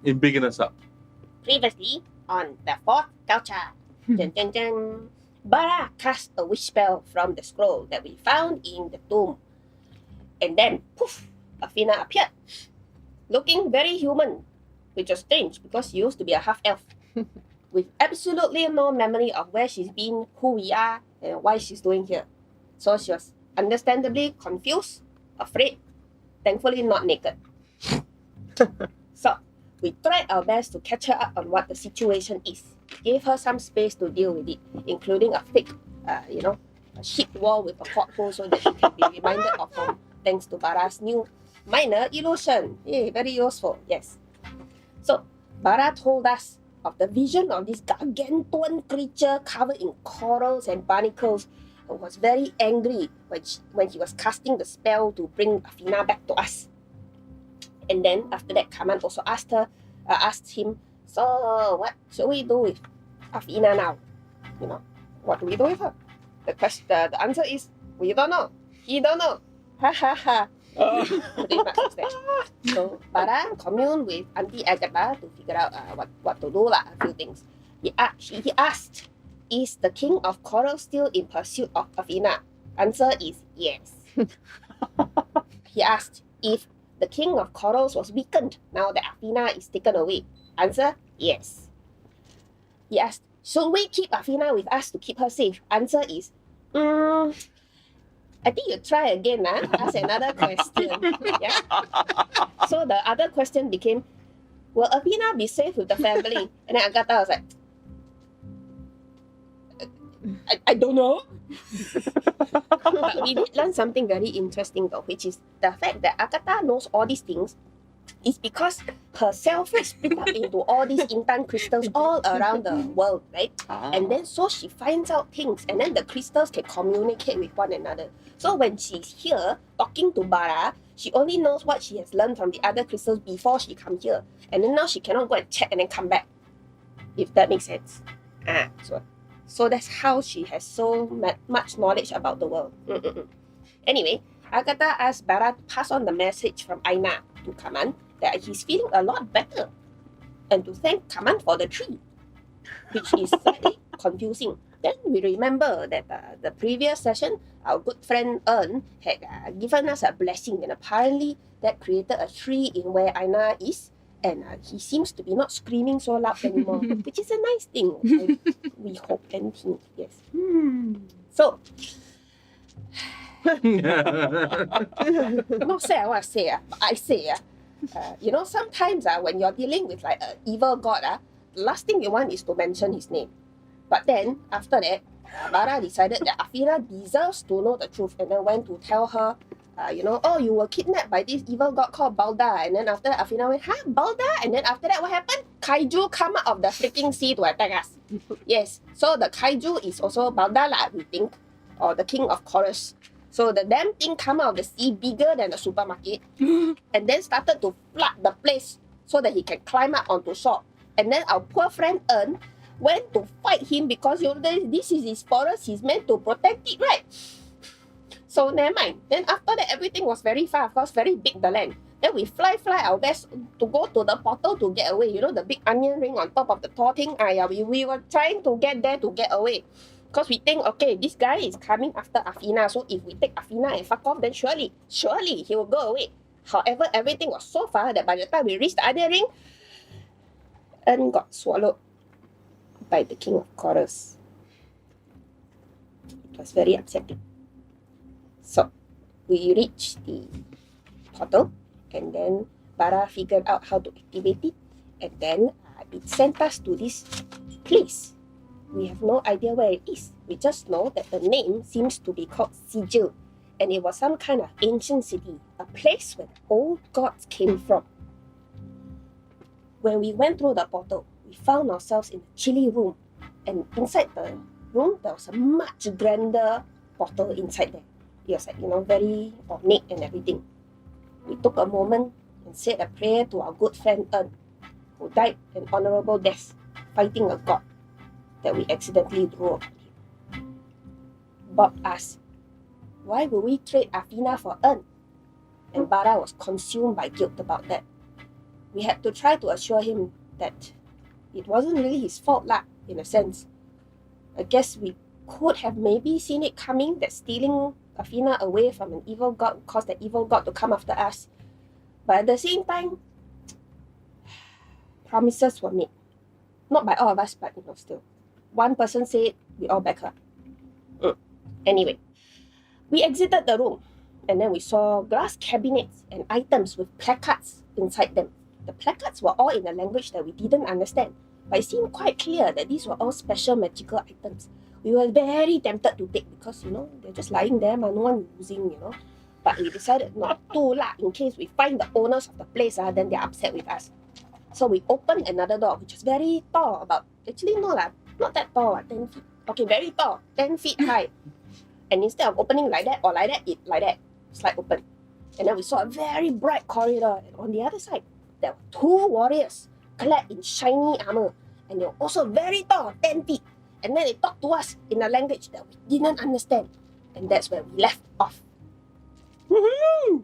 in Bigging Us Up. Previously on the fourth culture, dun, dun, dun, Bara cast a wish spell from the scroll that we found in the tomb. And then, poof, Athena appeared, looking very human, which was strange because she used to be a half-elf, with absolutely no memory of where she's been, who we are, and why she's doing here. So she was understandably confused, afraid, thankfully not naked. So, we tried our best to catch her up on what the situation is. Gave her some space to deal with it, including a fake, a sheet wall with a porthole so that she can be reminded of home, thanks to Bara's new minor illusion. Yay, very useful, yes. So, Bara told us of the vision of this gargantuan creature covered in corals and barnacles, and was very angry when he was casting the spell to bring Athena back to us. And then after that, Kaman also asked him, so what should we do with Athena now? What do we do with her? The answer is, we don't know. He don't know. Ha ha ha. Pretty much was that. So Bara communed with Auntie Agatha to figure out what to do, a few things. He asked, is the King of Coral still in pursuit of Athena? Answer is yes. He asked if the King of Corals was weakened now that Athena is taken away. Answer, yes. He asked, should we keep Athena with us to keep her safe? Answer is, I think you try again, ask another question. Yeah. So the other question became, will Athena be safe with the family? And then Agatha was like, I don't know. But we did learn something very interesting though, which is the fact that Agatha knows all these things is because herself is split up into all these intan crystals all around the world, right? And then so she finds out things, and then the crystals can communicate with one another. So when she's here talking to Bara, she only knows what she has learned from the other crystals before she comes here. And then now she cannot go and check and then come back. If that makes sense. So that's how she has so much knowledge about the world. Anyway, Agatha asked Bara to pass on the message from Aina to Kaman that he's feeling a lot better, and to thank Kaman for the tree, which is slightly confusing. Then we remember that the previous session, our good friend Ern had given us a blessing, and apparently that created a tree in where Aina is, and he seems to be not screaming so loud anymore, which is a nice thing. We hope and think, yes. So, not say I want to say, but I say, sometimes when you're dealing with like an evil god, the last thing you want is to mention his name. But then, after that, Bara decided that Athena deserves to know the truth, and then went to tell her, you were kidnapped by this evil god called Balda. And then after that, Athena went, huh, Balda? And then after that, what happened? Kaiju come out of the freaking sea to attack us. Yes, so the kaiju is also Balda, we think, or the king of chorus. So the damn thing come out of the sea bigger than the supermarket, and then started to flood the place so that he can climb up onto shore. And then our poor friend Ern went to fight him because this is his forest, he's meant to protect it, right? So never mind. Then after that, everything was very far, of course, very big, the land. Then we fly our best to go to the portal to get away. You know, the big onion ring on top of the tall thing? We were trying to get there to get away. Because we think, okay, this guy is coming after Athena, so if we take Athena and fuck off, then surely he will go away. However, everything was so far that by the time we reached the other ring, Ern got swallowed by the king of chorus. It was very upsetting. So, we reached the portal, and then Bara figured out how to activate it, and then it sent us to this place. We have no idea where it is. We just know that the name seems to be called Sigil, and it was some kind of ancient city, a place where the old gods came from. When we went through the portal, we found ourselves in a chilly room, and inside the room, there was a much grander portal inside there. It was very ornate and everything. We took a moment and said a prayer to our good friend Ern, who died an honorable death fighting a god that we accidentally drew upon him. Bob asked, why would we trade Athena for Ern? And Bara was consumed by guilt about that. we had to try to assure him that it wasn't really his fault lah, in a sense. I guess we could have maybe seen it coming, that stealing Athena away from an evil god would cause the evil god to come after us. But at the same time, promises were made. Not by all of us, but still. One person said, we all back her. Anyway, we exited the room, and then we saw glass cabinets and items with placards inside them. The placards were all in a language that we didn't understand, but it seemed quite clear that these were all special magical items. We were very tempted to take because, they're just lying there, no one using, But we decided not to lah, in case we find the owners of the place, then they're upset with us. So we opened another door, which is very tall, actually no lah, not that tall, 10 feet. Okay, very tall, 10 feet high. And instead of opening like that or like that, it like that, slide open. And then we saw a very bright corridor, and on the other side, there were 2 warriors clad in shiny armor, and they were also very tall, 10 feet. And then they talked to us in a language that we didn't understand. And that's where we left off. Woohoo!